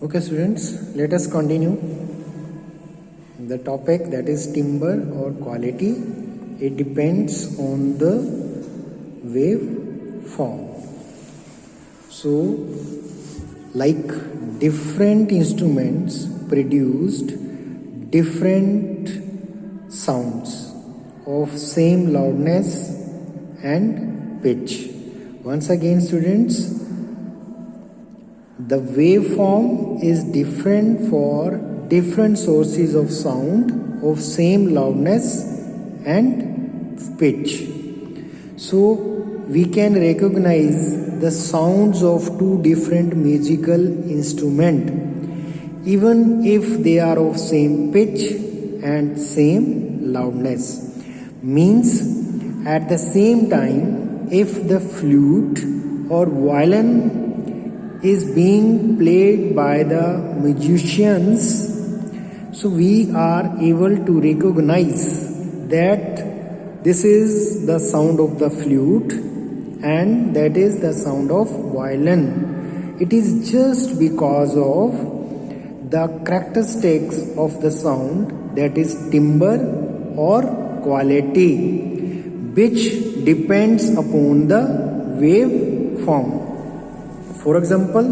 Okay students, let us continue the topic, that is timbre or quality. It depends on the wave form. So like different instruments produced different sounds of same loudness and pitch. Once again students, the waveform is different for different sources of sound of same loudness and pitch. So we can recognize the sounds of two different musical instruments even if they are of same pitch and same loudness. Means at the same time, if the flute or violin is being played by the musicians, so we are able to recognize that this is the sound of the flute and that is the sound of violin. It is just because of the characteristics of the sound, that is timbre or quality, which depends upon the waveform. For example,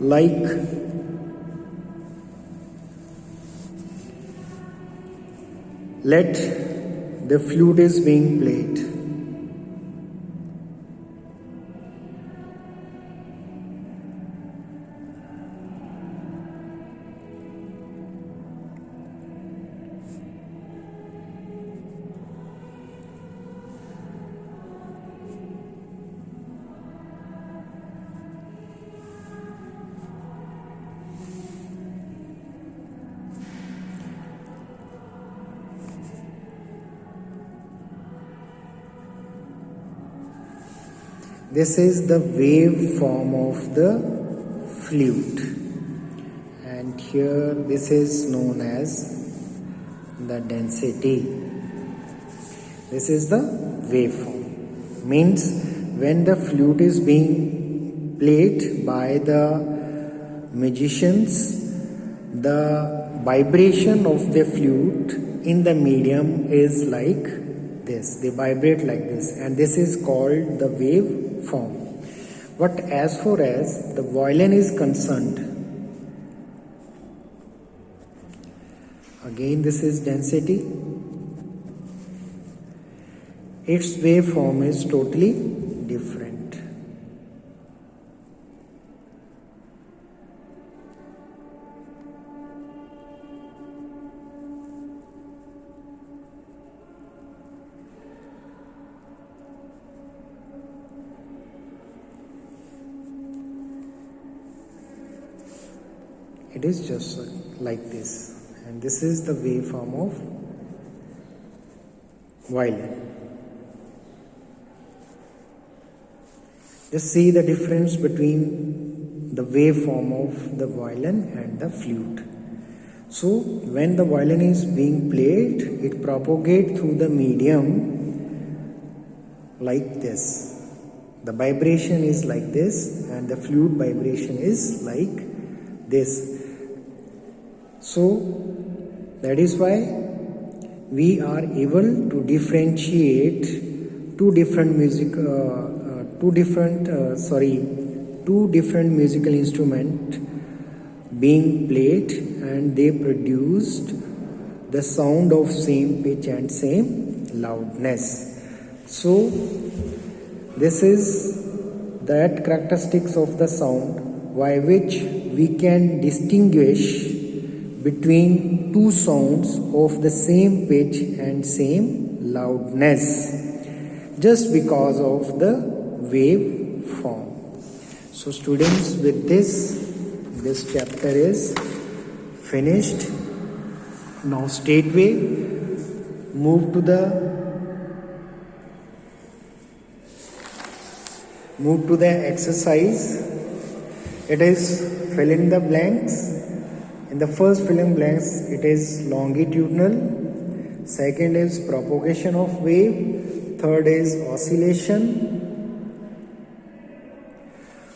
like let the flute is being played. This is the wave form of the flute, and here this is known as the density. This is the waveform. Means when the flute is being played by the musicians, the vibration of the flute in the medium is like this. They vibrate like this, and this is called the wave form. But as far as the violin is concerned, again this is density. Its waveform is totally different. It is just like this, and this is the waveform of violin. Just see the difference between the waveform of the violin and the flute. So when the violin is being played, it propagates through the medium like this. The vibration is like this, and the flute vibration is like this. So that is why we are able to differentiate two different musical instruments being played, and they produced the sound of same pitch and same loudness. So this is that characteristics of the sound by which we can distinguish between two sounds of the same pitch and same loudness, just because of the wave form. So students, with this chapter is finished. Now straightway move to the exercise. It is fill in the blanks. In the first fill in blanks, it is longitudinal. Second is propagation of wave. Third is oscillation.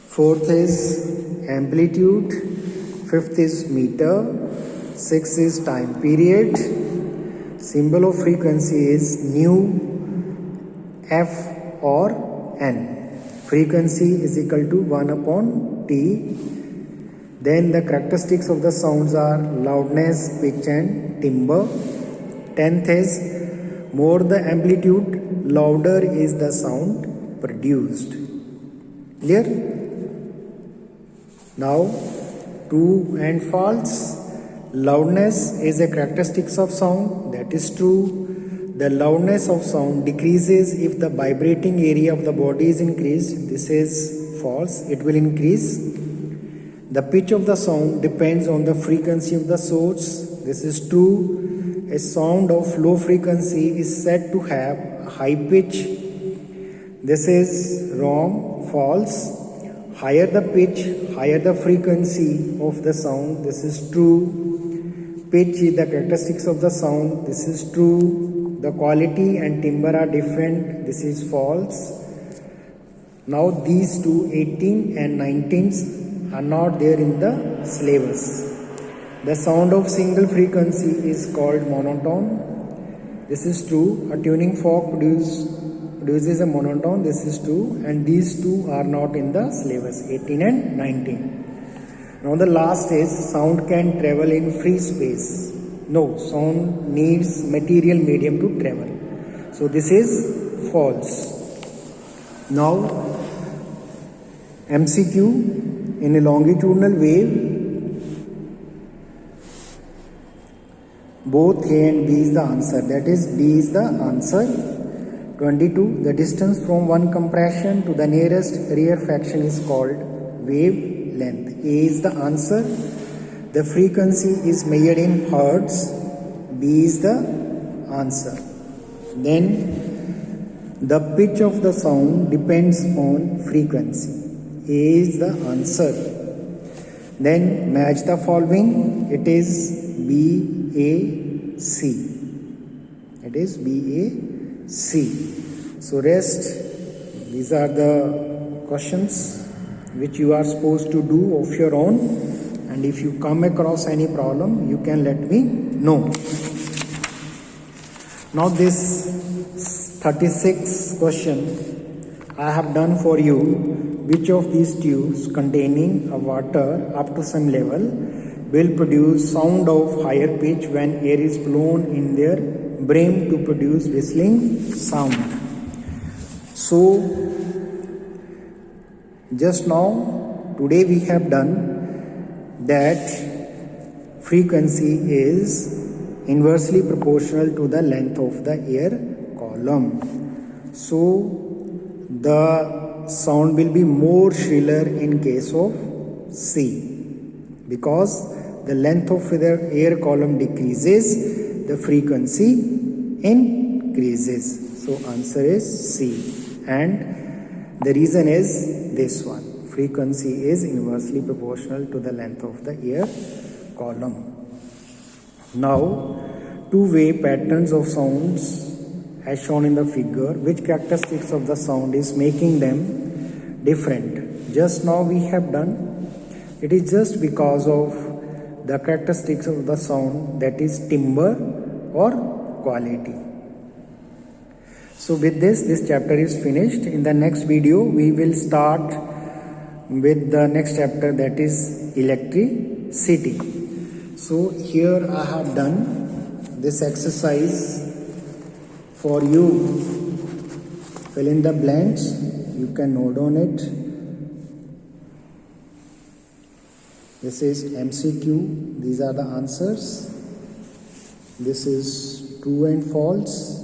Fourth is amplitude. fifth is meter, sixth is time period, symbol of frequency is nu, f or n. Frequency is equal to 1 upon T. Then the characteristics of the sounds are loudness, pitch and timbre. 10th is more the amplitude, louder is the sound produced. Clear? Now, true and false. Loudness is a characteristics of sound, that is true. The loudness of sound decreases if the vibrating area of the body is increased. This is false, it will increase. The pitch of the sound depends on the frequency of the source. This is true. A sound of low frequency is said to have a high pitch. This is wrong, false. Higher the pitch, higher the frequency of the sound. This is true. Pitch is the characteristics of the sound. This is true. The quality and timbre are different. This is false. Now these two, 18 and 19, are not there in the syllabus. The sound of single frequency is called monotone. This is true. A tuning fork produces a monotone. This is true. And these two are not in the syllabus, 18 and 19. Now the last is sound can travel in free space. No, sound needs material medium to travel. So this is false. Now MCQ. In a longitudinal wave, both A and B is the answer. That is, D is the answer. 22. The distance from one compression to the nearest rarefaction is called wavelength. A is the answer. The frequency is measured in hertz. B is the answer. Then, the pitch of the sound depends on frequency. A is the answer. Then match the following. It is B, A, C. It is B, A, C. So rest. These are the questions which you are supposed to do of your own. And if you come across any problem, you can let me know. Now this 36 question I have done for you. Which of these tubes containing a water up to some level will produce sound of higher pitch when air is blown in their brim to produce whistling sound? So, just now, today we have done that frequency is inversely proportional to the length of the air column. So, the sound will be more shriller in case of C, because the length of the air column decreases, the frequency increases. So answer is C, and the reason is this one. Frequency is inversely proportional to the length of the air column. Now, two-way patterns of sounds as shown in the figure. Which characteristics of the sound is making them different? Just now we have done. It is just because of the characteristics of the sound, that is timbre or quality. So with this chapter is finished. In the next video we will start with the next chapter, that is electricity. So here I have done this exercise for you. Fill in the blanks. You can note on it. This is MCQ. These are the answers. This is true and false.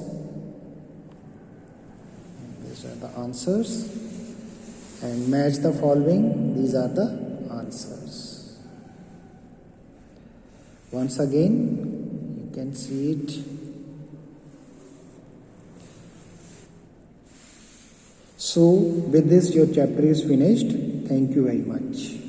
These are the answers. And match the following. These are the answers. Once again, you can see it. So, with this, your chapter is finished. Thank you very much.